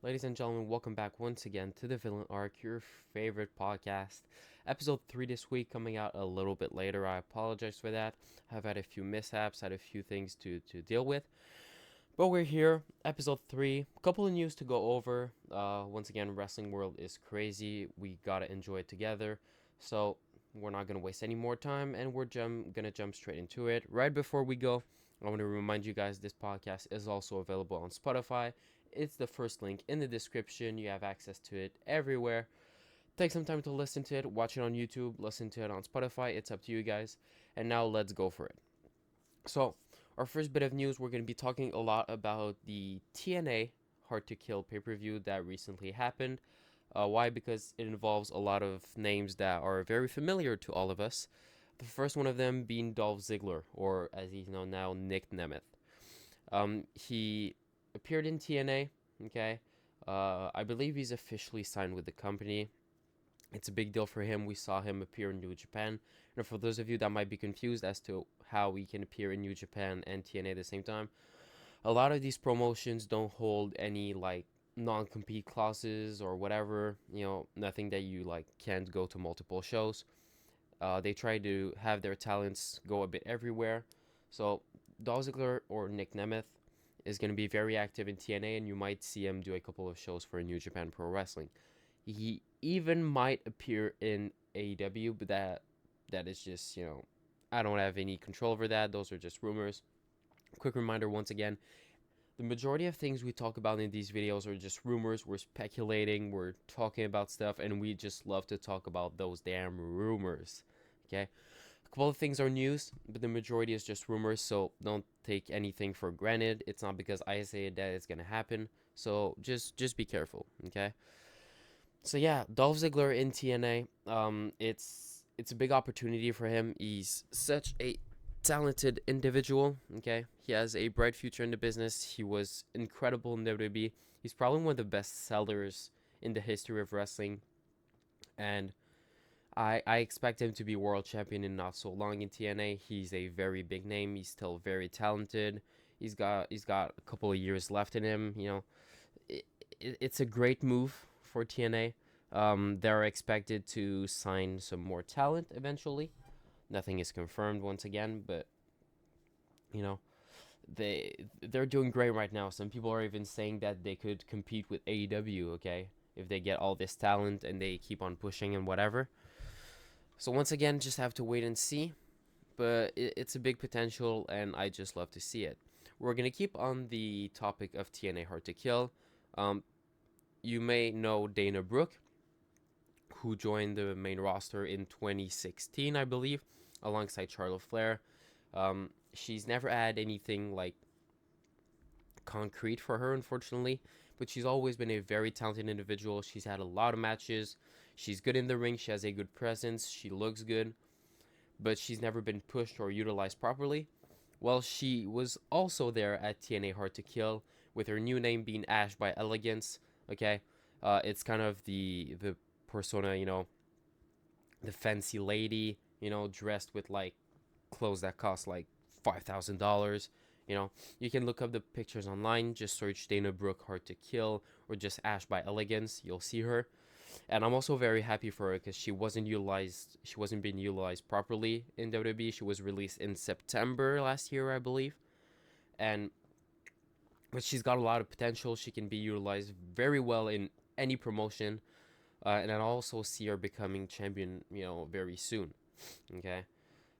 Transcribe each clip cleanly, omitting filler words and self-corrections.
Ladies and gentlemen, welcome back once again to the Villain Arc, your favorite podcast. Episode 3 this week, coming out a little bit later. I apologize for that. I've had a few mishaps, had a few things to deal with. But we're here, episode 3. A couple of news to go over. Once again, wrestling world is crazy. We gotta enjoy it together. So we're not gonna waste any more time, and we're gonna jump straight into it. Right before we go, I want to remind you guys this podcast is also available on Spotify. It's the first link in the description. You have access to it everywhere. Take some time to listen to it. Watch it on YouTube. Listen to it on Spotify. It's up to you guys. And now let's go for it. So, our first bit of news, we're going to be talking a lot about the TNA Hard to Kill pay-per-view that recently happened. Why? Because it involves a lot of names that are very familiar to all of us. The first one of them being Dolph Ziggler, or as he's known now, Nick Nemeth. He appeared in TNA. Okay, I believe he's officially signed with the company. It's a big deal for him. We saw him appear in New Japan. And for those of you that might be confused as to how we can appear in New Japan and TNA at the same time, a lot of these promotions don't hold any like non-compete clauses or whatever. Nothing that you like can't go to multiple shows. They try to have their talents go a bit everywhere. So Dolph Ziggler or Nick Nemeth is going to be very active in TNA, and you might see him do a couple of shows for New Japan Pro Wrestling. He even might appear in AEW, but that is just, I don't have any control over that. Those are just rumors. Quick reminder once again, the majority of things we talk about in these videos are just rumors. We're speculating, we're talking about stuff, and we just love to talk about those damn rumors. Okay? A couple of things are news, but the majority is just rumors, so don't take anything for granted. It's not because I say that it's gonna happen. So just be careful, okay? So yeah, Dolph Ziggler in TNA. It's a big opportunity for him. He's such a talented individual. Okay, he has a bright future in the business. He was incredible in WWE. He's probably one of the best sellers in the history of wrestling, and I expect him to be world champion in not so long in TNA. He's a very big name. He's still very talented. He's got a couple of years left in him. It's a great move for TNA. They're expected to sign some more talent eventually. Nothing is confirmed once again, but you know they're doing great right now. Some people are even saying that they could compete with AEW. Okay, if they get all this talent and they keep on pushing and whatever. So once again, just have to wait and see. But it's a big potential, and I just love to see it. We're gonna keep on the topic of TNA Hard to Kill. Um, you may know Dana Brooke, who joined the main roster in 2016, I believe, alongside Charlotte Flair. She's never had anything like concrete for her, unfortunately, but she's always been a very talented individual. She's had a lot of matches. She's good in the ring. She has a good presence. She looks good, but she's never been pushed or utilized properly. Well, she was also there at TNA Hard to Kill, with her new name being Ash by Elegance. Okay, it's kind of the persona, the fancy lady, dressed with like clothes that cost like $5,000. You can look up the pictures online. Just search Dana Brooke Hard to Kill or just Ash by Elegance. You'll see her. And I'm also very happy for her because she wasn't utilized. She wasn't being utilized properly in WWE. She was released in September last year, I believe, and but she's got a lot of potential. She can be utilized very well in any promotion, and I also see her becoming champion, very soon. Okay,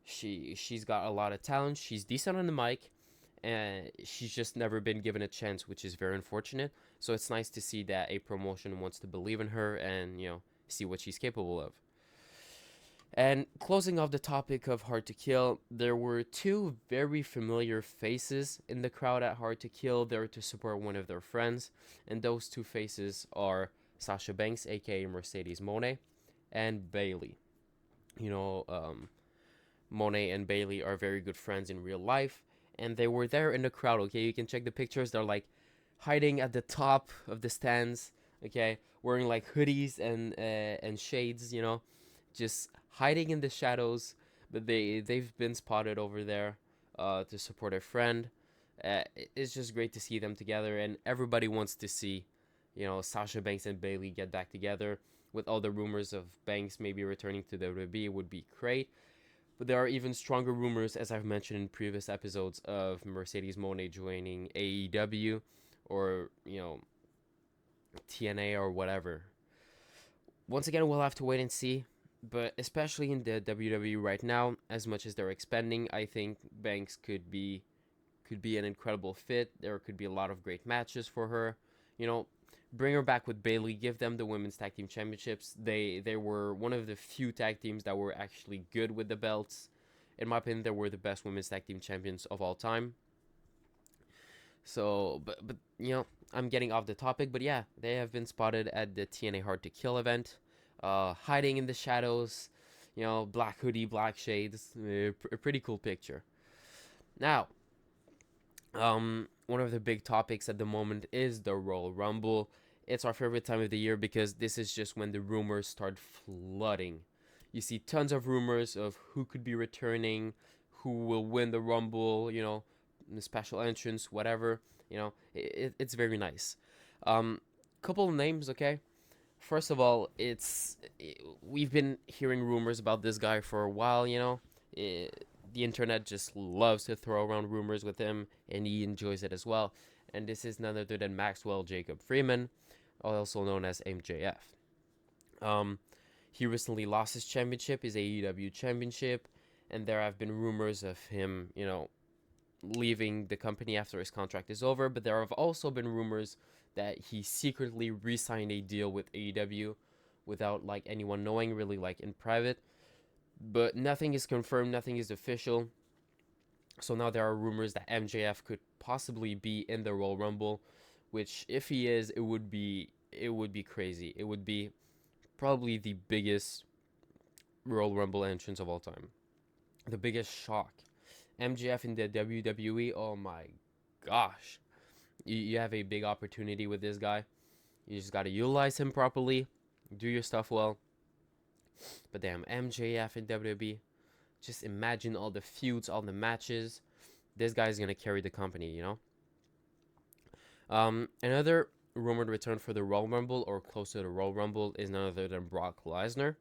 she's got a lot of talent. She's decent on the mic, and she's just never been given a chance, which is very unfortunate. So it's nice to see that a promotion wants to believe in her and see what she's capable of. And closing off the topic of Hard to Kill, there were two very familiar faces in the crowd at Hard to Kill there to support one of their friends, and those two faces are Sasha Banks, aka Mercedes Moné, and Bailey. You know, um, Monet and Bailey are very good friends in real life, and they were there in the crowd. Okay, you can check the pictures. They're like hiding at the top of the stands. Okay, wearing like hoodies and shades. Just hiding in the shadows. But they've been spotted over there, to support a friend. It's just great to see them together, and everybody wants to see, Sasha Banks and Bailey get back together. With all the rumors of Banks maybe returning to WWE would be great. But there are even stronger rumors, as I've mentioned in previous episodes, of Mercedes Moné joining AEW or, TNA or whatever. Once again, we'll have to wait and see. But especially in the WWE right now, as much as they're expanding, I think Banks could be an incredible fit. There could be a lot of great matches for her. You know, bring her back with Bailey. Give them the women's tag team championships. They were one of the few tag teams that were actually good with the belts. In my opinion, they were the best women's tag team champions of all time. So, but I'm getting off the topic. But yeah, they have been spotted at the TNA Hard to Kill event, hiding in the shadows. Black hoodie, black shades. A pretty cool picture. Now, one of the big topics at the moment is the Royal Rumble. It's our favorite time of the year because this is just when the rumors start flooding. You see tons of rumors of who could be returning, who will win the Rumble, the special entrance, whatever. It's very nice. Couple of names, okay? First of all, we've been hearing rumors about this guy for a while, the internet just loves to throw around rumors with him, and he enjoys it as well. And this is none other than Maxwell Jacob Freeman, also known as MJF. He recently lost his championship, his AEW championship, and there have been rumors of him, leaving the company after his contract is over. But there have also been rumors that he secretly re-signed a deal with AEW without anyone knowing, really in private. But nothing is confirmed, nothing is official. So now there are rumors that MJF could possibly be in the Royal Rumble, which if he is, it would be crazy. It would be probably the biggest Royal Rumble entrance of all time. The biggest shock. MJF in the WWE, oh my gosh. You have a big opportunity with this guy. You just got to utilize him properly, do your stuff well. But damn, MJF in WWE, just imagine all the feuds, all the matches. This guy's going to carry the company, Another rumored return for the Royal Rumble, or close to the Royal Rumble, is none other than Brock Lesnar.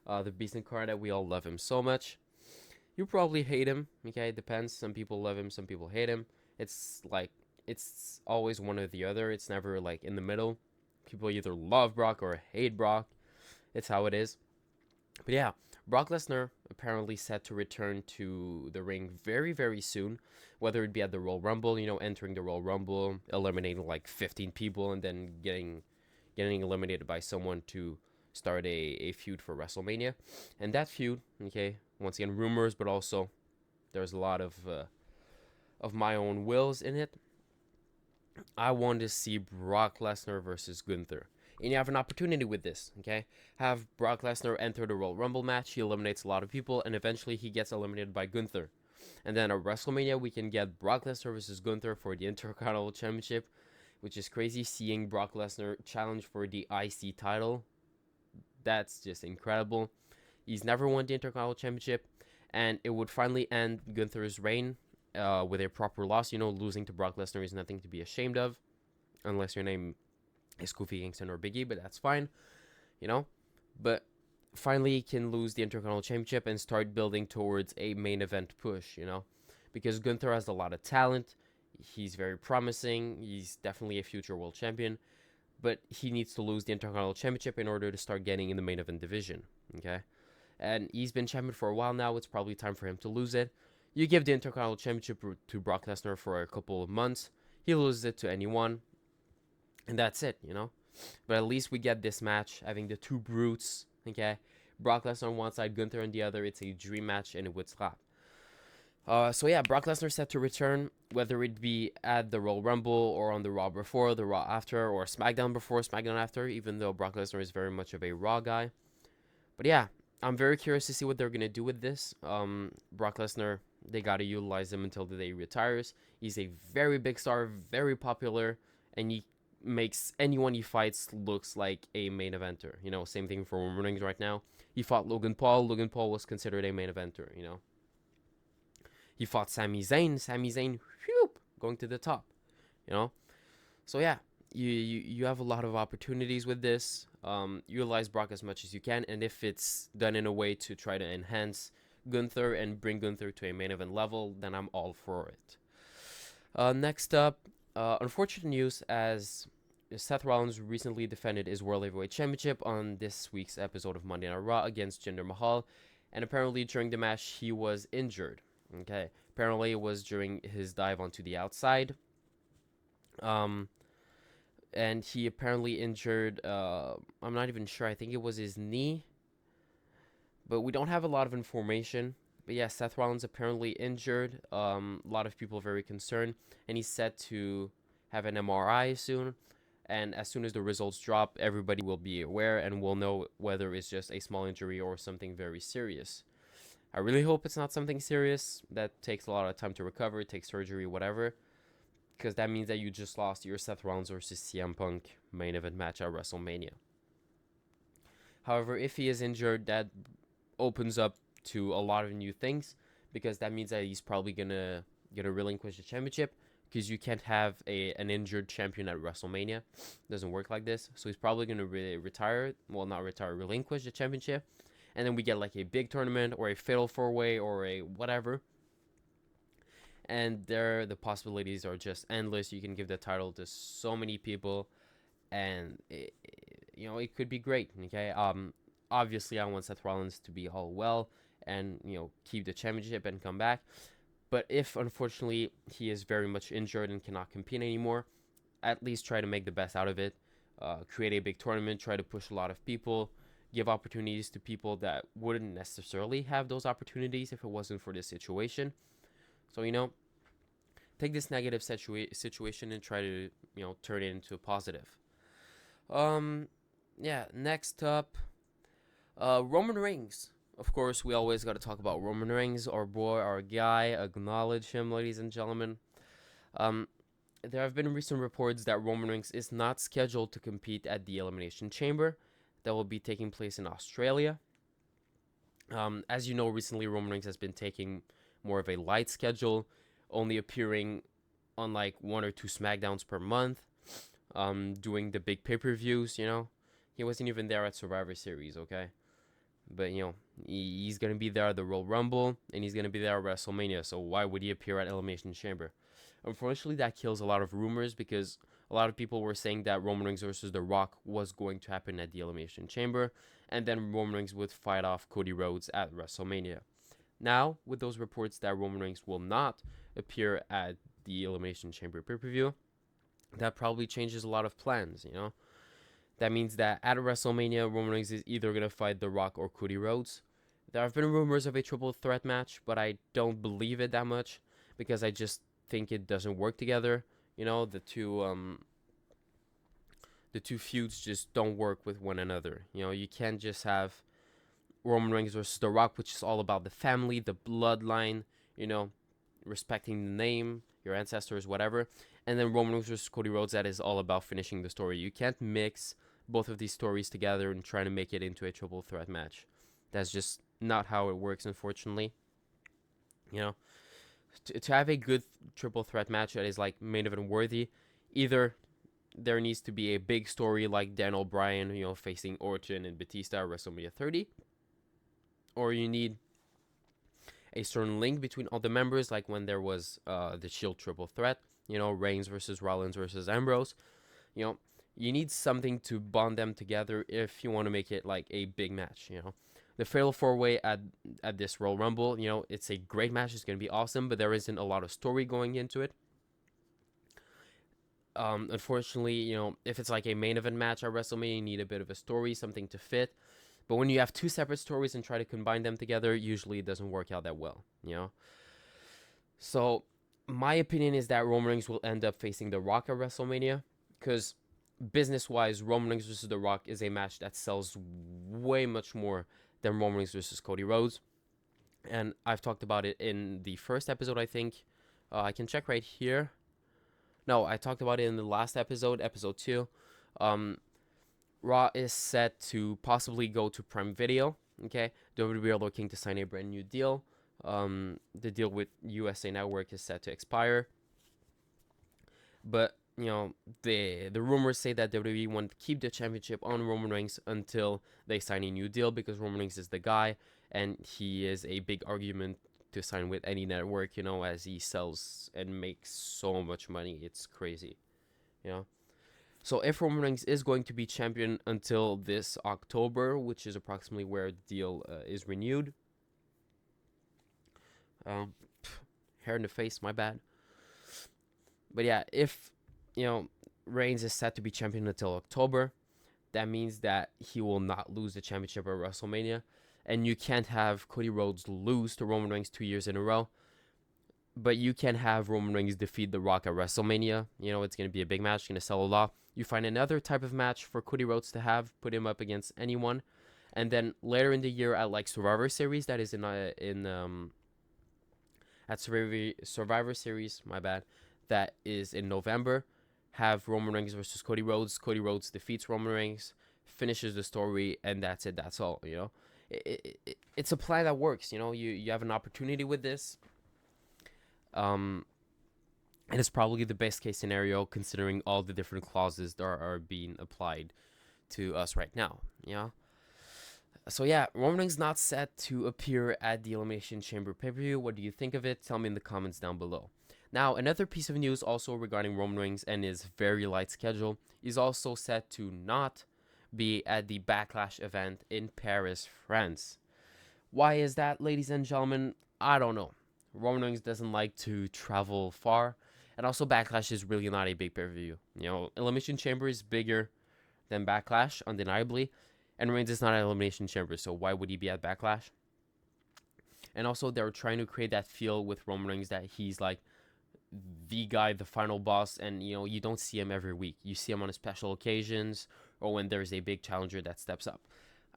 The Beast Incarnate, we all love him so much. You probably hate him, okay? It depends. Some people love him, some people hate him. It's always one or the other. It's never in the middle. People either love Brock or hate Brock. It's how it is. But yeah, Brock Lesnar apparently set to return to the ring very, very soon. Whether it be at the Royal Rumble, entering the Royal Rumble, eliminating 15 people, and then getting eliminated by someone to start a feud for WrestleMania. And that feud, okay, once again, rumors, but also there's a lot of my own wills in it. I want to see Brock Lesnar versus Gunther. And you have an opportunity with this, okay? Have Brock Lesnar enter the Royal Rumble match. He eliminates a lot of people, and eventually he gets eliminated by Gunther. And then at WrestleMania, we can get Brock Lesnar versus Gunther for the Intercontinental Championship, which is crazy. Seeing Brock Lesnar challenge for the IC title, that's just incredible. He's never won the Intercontinental Championship, and it would finally end Gunther's reign with a proper loss. Losing to Brock Lesnar is nothing to be ashamed of, unless your name is Kofi Kingston or Big E, but that's fine, But finally, he can lose the Intercontinental Championship and start building towards a main event push, because Gunther has a lot of talent. He's very promising. He's definitely a future world champion, but he needs to lose the Intercontinental Championship in order to start getting in the main event division, okay? And he's been champion for a while now. It's probably time for him to lose it. You give the Intercontinental Championship to Brock Lesnar for a couple of months. He loses it to anyone. And that's it, But at least we get this match, having the two brutes, okay? Brock Lesnar on one side, Gunther on the other. It's a dream match, and it would slap. So yeah, Brock Lesnar set to return, whether it be at the Royal Rumble or on the Raw before, the Raw after, or SmackDown before, SmackDown after, even though Brock Lesnar is very much of a Raw guy. But yeah, I'm very curious to see what they're going to do with this. Brock Lesnar, they got to utilize him until the day he retires. He's a very big star, very popular, and he makes anyone he fights looks like a main eventer. Same thing for Roman Reigns right now. He fought Logan Paul. Logan Paul was considered a main eventer, He fought Sami Zayn. Sami Zayn, whoop, going to the top, So yeah, you have a lot of opportunities with this. Utilize Brock as much as you can, and if it's done in a way to try to enhance Gunther and bring Gunther to a main event level, then I'm all for it. Next up, unfortunate news as Seth Rollins recently defended his World Heavyweight Championship on this week's episode of Monday Night Raw against Jinder Mahal, and apparently during the match he was injured. Okay, apparently it was during his dive onto the outside. And he apparently injured. I'm not even sure. I think it was his knee, but we don't have a lot of information. But yeah, Seth Rollins apparently injured. A lot of people are very concerned, and he's set to have an MRI soon. And as soon as the results drop, everybody will be aware and will know whether it's just a small injury or something very serious. I really hope it's not something serious that takes a lot of time to recover, takes surgery, whatever, because that means that you just lost your Seth Rollins versus CM Punk main event match at WrestleMania. However, if he is injured, that opens up to a lot of new things, because that means that he's probably gonna relinquish the championship, because you can't have an injured champion at WrestleMania. It doesn't work like this. So he's probably gonna retire. Well, not retire, relinquish the championship, and then we get like a big tournament or a fatal 4-way or a whatever. And there, the possibilities are just endless. You can give the title to so many people, and it could be great. Okay. Obviously, I want Seth Rollins to be all well and keep the championship and come back. But if unfortunately he is very much injured and cannot compete anymore, at least try to make the best out of it. Create a big tournament. Try to push a lot of people. Give opportunities to people that wouldn't necessarily have those opportunities if it wasn't for this situation. So, take this negative situation and try to, turn it into a positive. Yeah, next up, Roman Reigns. Of course, we always got to talk about Roman Reigns, our boy, our guy. Acknowledge him, ladies and gentlemen. There have been recent reports that Roman Reigns is not scheduled to compete at the Elimination Chamber that will be taking place in Australia. As you know, recently Roman Reigns has been taking more of a light schedule, only appearing on like 1 or 2 SmackDowns per month, doing the big pay-per-views. He wasn't even there at Survivor Series, okay? But he's gonna be there at the Royal Rumble, and he's gonna be there at WrestleMania. So why would he appear at Elimination Chamber? Unfortunately, that kills a lot of rumors, because a lot of people were saying that Roman Reigns versus The Rock was going to happen at the Elimination Chamber, and then Roman Reigns would fight off Cody Rhodes at WrestleMania. Now, with those reports that Roman Reigns will not appear at the Elimination Chamber pay-per-view, that probably changes a lot of plans. That means that at WrestleMania, Roman Reigns is either going to fight The Rock or Cody Rhodes. There have been rumors of a triple threat match, but I don't believe it that much, because I just think it doesn't work together. The two feuds just don't work with one another. You can't just have Roman Reigns versus The Rock, which is all about the family, the bloodline, respecting the name, your ancestors, whatever. And then Roman Reigns versus Cody Rhodes, that is all about finishing the story. You can't mix both of these stories together and try to make it into a triple threat match. That's just not how it works, unfortunately. To have a good triple threat match that is like main event worthy, either there needs to be a big story like Daniel Bryan, facing Orton and Batista at WrestleMania 30, or you need a certain link between all the members, like when there was the Shield triple threat, Reigns versus Rollins versus Ambrose. You need something to bond them together if you want to make it like a big match. The Fatal 4-Way at this Royal Rumble, it's a great match. It's going to be awesome, but there isn't a lot of story going into it. Unfortunately, if it's like a main event match at WrestleMania, you need a bit of a story, something to fit. But when you have 2 separate stories and try to combine them together, usually it doesn't work out that well, So my opinion is that Roman Reigns will end up facing The Rock at WrestleMania, because business-wise, Roman Reigns versus The Rock is a match that sells way much more than Roman Reigns versus Cody Rhodes. And I've talked about it in the first episode, I think. I can check right here. No, I talked about it in the last episode, episode 2. Raw is set to possibly go to Prime Video. Okay, WWE are looking to sign a brand new deal. The deal with USA Network is set to expire. But the rumors say that WWE want to keep the championship on Roman Reigns until they sign a new deal, because Roman Reigns is the guy, and he is a big argument to sign with any network, as he sells and makes so much money. It's crazy, you know. So if Roman Reigns is going to be champion until this October, which is approximately where the deal is renewed, um, hair in the face, my bad. But yeah, if Reigns is set to be champion until October, that means that he will not lose the championship at WrestleMania, and you can't have Cody Rhodes lose to Roman Reigns 2 years in a row. But you can have Roman Reigns defeat The Rock at WrestleMania. It's going to be a big match, going to sell a lot. You find another type of match for Cody Rhodes to have, put him up against anyone, and then later in the year at like Survivor Series, that is at Survivor Series, my bad, that is in November, have Roman Reigns versus Cody Rhodes. Cody Rhodes defeats Roman Reigns, finishes the story, and that's it. That's all. It's a plan that works. You have an opportunity with this. And it's probably the best case scenario considering all the different clauses that are being applied to us right now. So yeah, Roman Reigns not set to appear at the Elimination Chamber pay-per-view. What do you think of it? Tell me in the comments down below. Now, another piece of news also regarding Roman Reigns and his very light schedule. He's also set to not be at the Backlash event in Paris, France. Why is that, ladies and gentlemen? I don't know. Roman Reigns doesn't like to travel far. And also, Backlash is really not a big pay-per-view. Elimination Chamber is bigger than Backlash, undeniably. And Reigns is not an Elimination Chamber, so why would he be at Backlash? And also, they're trying to create that feel with Roman Reigns that he's like the guy, the final boss, and you don't see him every week. You see him on special occasions or when there's a big challenger that steps up.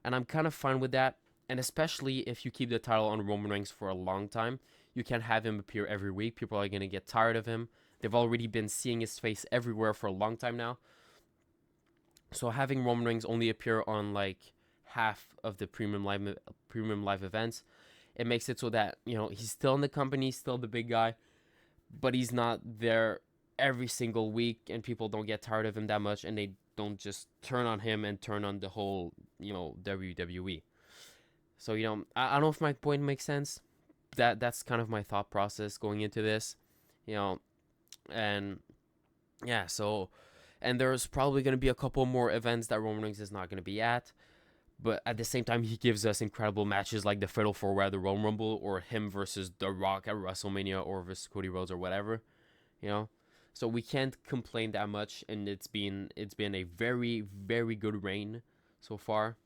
And I'm kind of fine with that. And especially if you keep the title on Roman Reigns for a long time, you can't have him appear every week. People are going to get tired of him. They've already been seeing his face everywhere for a long time now. So having Roman Reigns only appear on like half of the premium live events, it makes it so that he's still in the company, still the big guy, but he's not there every single week, and people don't get tired of him that much, and they don't just turn on him and turn on the whole WWE. So I don't know if my point makes sense. That's kind of my thought process going into this, and yeah, so. And there's probably going to be a couple more events that Roman Reigns is not going to be at. But at the same time, he gives us incredible matches like the Fatal 4-Way at the Royal Rumble, or him versus The Rock at WrestleMania, or versus Cody Rhodes, or whatever. So we can't complain that much, and it's been a very, very good reign so far.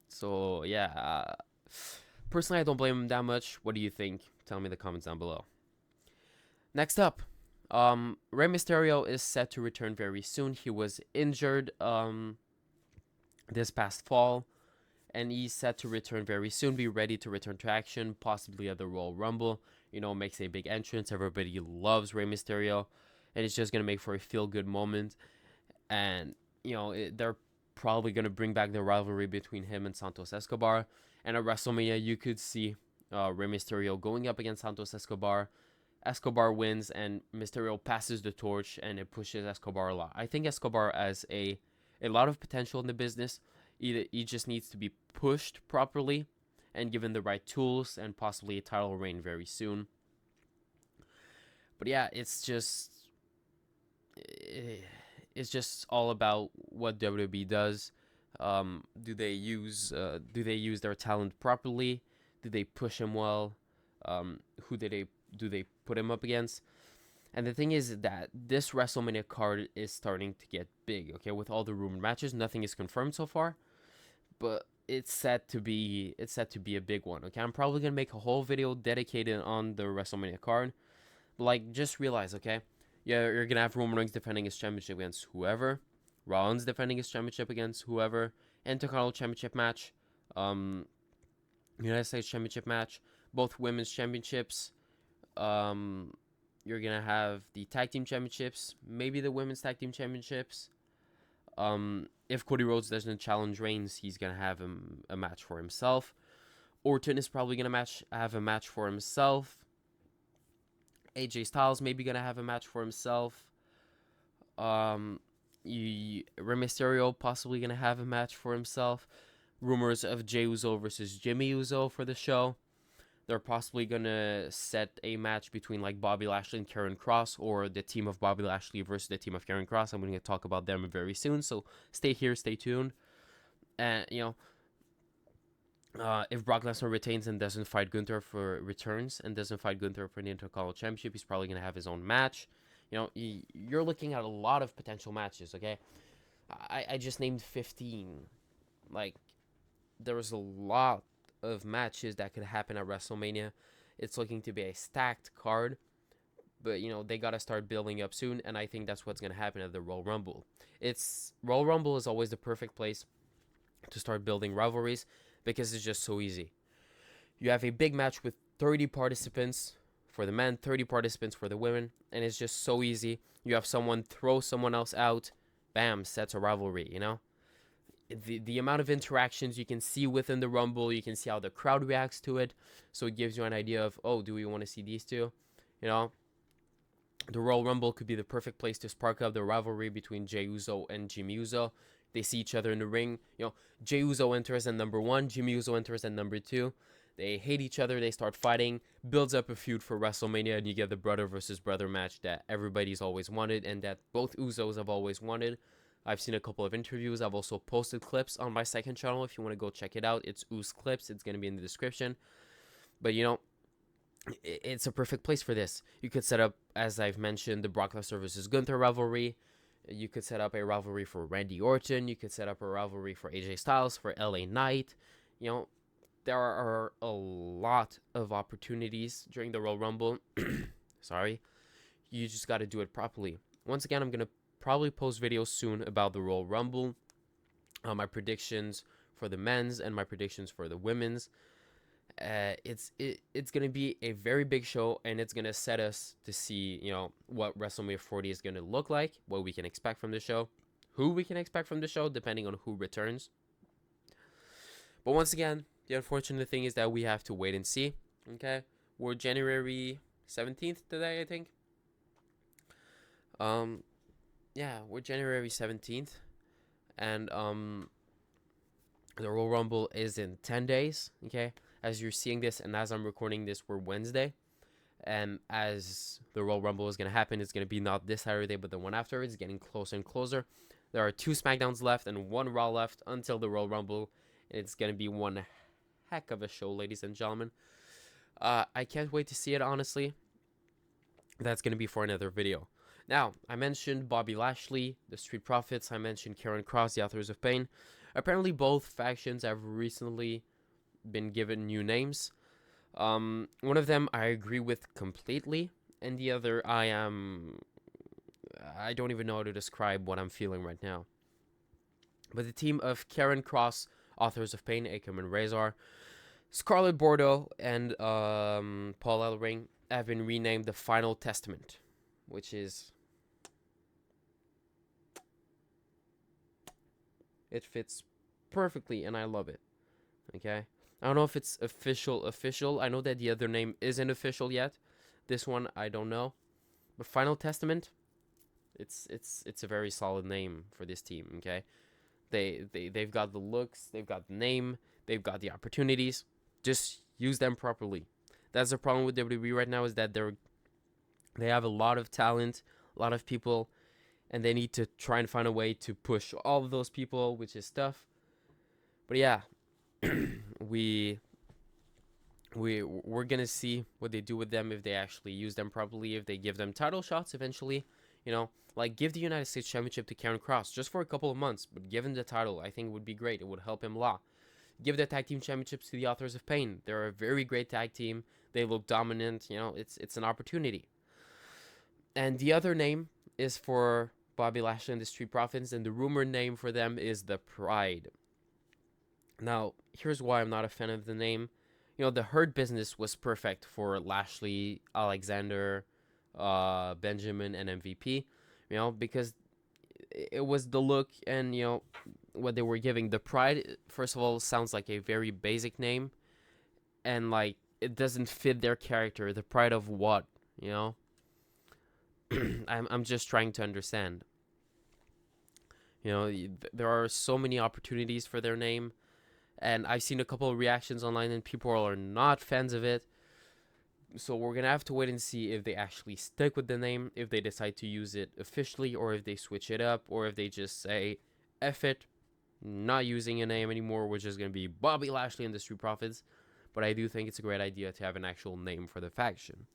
So yeah, personally, I don't blame him that much. What do you think? Tell me in the comments down below. Next up. Rey Mysterio is set to return very soon. He was injured this past fall, and he's set to return very soon. Be ready to return to action, possibly at the Royal Rumble. Makes a big entrance. Everybody loves Rey Mysterio, and it's just gonna make for a feel-good moment. And they're probably gonna bring back the rivalry between him and Santos Escobar. And at WrestleMania, you could see Rey Mysterio going up against Santos Escobar. Escobar wins, and Mysterio passes the torch, and it pushes Escobar a lot. I think Escobar has a lot of potential in the business. He just needs to be pushed properly and given the right tools, and possibly a title reign very soon. But yeah, it's just all about what WWE does. Do they use their talent properly? Do they push him well? Who do they put him up against? And the thing is that this WrestleMania card is starting to get big, okay? With all the rumored matches, nothing is confirmed so far, but it's set to be a big one, okay? I'm probably gonna make a whole video dedicated on the WrestleMania card. But like, just realize, okay? Yeah, you're gonna have Roman Reigns defending his championship against whoever, Rollins defending his championship against whoever, Intercontinental Championship match, United States Championship match, both women's championships. You're gonna have the tag team championships, maybe the women's tag team championships. If Cody Rhodes doesn't challenge Reigns, he's gonna have a match for himself. Orton is probably gonna have a match for himself. AJ Styles maybe gonna have a match for himself. Rey Mysterio possibly gonna have a match for himself. Rumors of Jey Uso versus Jimmy Uso for the show. They're possibly gonna set a match between like Bobby Lashley and Karen Cross, or the team of Bobby Lashley versus the team of Karen Cross. I'm gonna talk about them very soon, so stay here, stay tuned. And if Brock Lesnar retains and doesn't fight Gunther for returns and doesn't fight Gunther for the Intercontinental Championship, he's probably gonna have his own match. You're looking at a lot of potential matches. Okay, I just named 15. Like, there's a lot of matches that could happen at WrestleMania. It's looking to be a stacked card, but they gotta start building up soon, and I think that's what's gonna happen at the Royal Rumble. Royal Rumble is always the perfect place to start building rivalries because it's just so easy. You have a big match with 30 participants for the men, 30 participants for the women, and it's just so easy. You have someone throw someone else out, bam, sets a rivalry. The amount of interactions you can see within the Rumble, you can see how the crowd reacts to it, so it gives you an idea of, oh, do we want to see these two? The Royal Rumble could be the perfect place to spark up the rivalry between Jey Uso and Jimmy Uso. They see each other in the ring. Jey Uso enters at number 1, Jimmy Uso enters at number 2. They hate each other, they start fighting, builds up a feud for WrestleMania, and you get the brother versus brother match that everybody's always wanted and that both Usos have always wanted. I've seen a couple of interviews. I've also posted clips on my second channel if you want to go check it out. It's Us Clips. It's going to be in the description. But, it's a perfect place for this. You could set up, as I've mentioned, the Brock Lesnar versus Gunther rivalry. You could set up a rivalry for Randy Orton. You could set up a rivalry for AJ Styles, for LA Knight. There are a lot of opportunities during the Royal Rumble. Sorry. You just got to do it properly. Once again, I'm going to probably post videos soon about the Royal Rumble. My predictions for the men's and my predictions for the women's. It's going to be a very big show, and it's going to set us to see, what WrestleMania 40 is going to look like, what we can expect from the show, who we can expect from the show, depending on who returns. But once again, the unfortunate thing is that we have to wait and see. Okay, we're January 17th today, I think. Yeah, we're January 17th, and the Royal Rumble is in 10 days. Okay, as you're seeing this, and as I'm recording this, we're Wednesday, and as the Royal Rumble is gonna happen, it's gonna be not this Saturday, but the one after. It's getting closer and closer. There are 2 SmackDowns left and 1 Raw left until the Royal Rumble. It's gonna be one heck of a show, ladies and gentlemen. I can't wait to see it, honestly. That's gonna be for another video. Now, I mentioned Bobby Lashley, the Street Profits. I mentioned Karen Cross, the Authors of Pain. Apparently, both factions have recently been given new names. One of them I agree with completely, and the other I don't even know how to describe what I'm feeling right now. But the team of Karen Cross, Authors of Pain, Akam and Razor, Scarlett Bordeaux, and Paul Ellering have been renamed the Final Testament, which is... it fits perfectly, and I love it. Okay? I don't know if it's official. I know that the other name isn't official yet. This one, I don't know. But Final Testament, it's a very solid name for this team, okay? They've got the looks, they've got the name, they've got the opportunities. Just use them properly. That's the problem with WWE right now, is that they have a lot of talent, a lot of people, and they need to try and find a way to push all of those people, which is tough. But yeah, we're gonna see what they do with them, if they actually use them properly, if they give them title shots eventually. Like, give the United States Championship to Karen Cross just for a couple of months, but give him the title. I think it would be great. It would help him a lot. Give the tag team championships to the Authors of Pain. They're a very great tag team. They look dominant. It's an opportunity. And the other name is for Bobby Lashley and the Street Profits, and the rumored name for them is the Pride. Now, here's why I'm not a fan of the name. The Hurt Business was perfect for Lashley, Alexander, Benjamin, and MVP. Because it was the look and, what they were giving. The Pride, first of all, sounds like a very basic name. And, like, it doesn't fit their character. The Pride of what, I'm just trying to understand. You know, there are so many opportunities for their name, and I've seen a couple of reactions online, and people are not fans of it. So we're gonna have to wait and see if they actually stick with the name, if they decide to use it officially, or if they switch it up, or if they just say, "F it, not using a name anymore," which is gonna be Bobby Lashley and the Street Profits. But I do think it's a great idea to have an actual name for the faction.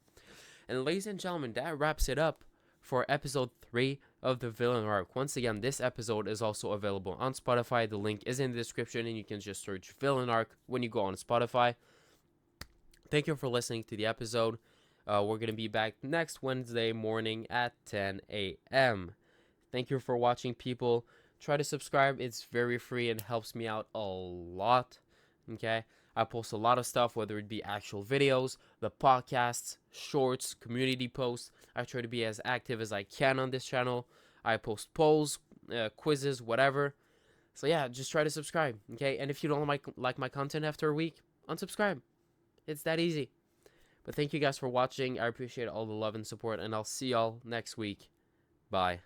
And ladies and gentlemen, that wraps it up for episode 3 of the Villain Arc. Once again, this episode is also available on Spotify. The link is in the description, and you can just search Villain Arc when you go on Spotify. Thank you for listening to the episode. We're going to be back next Wednesday morning at 10 a.m. Thank you for watching, people. Try to subscribe. It's very free and helps me out a lot. Okay? I post a lot of stuff, whether it be actual videos, the podcasts, shorts, community posts. I try to be as active as I can on this channel. I post polls, quizzes, whatever. So yeah, just try to subscribe, okay? And if you don't like my content after a week, unsubscribe. It's that easy. But thank you guys for watching. I appreciate all the love and support, and I'll see y'all next week. Bye.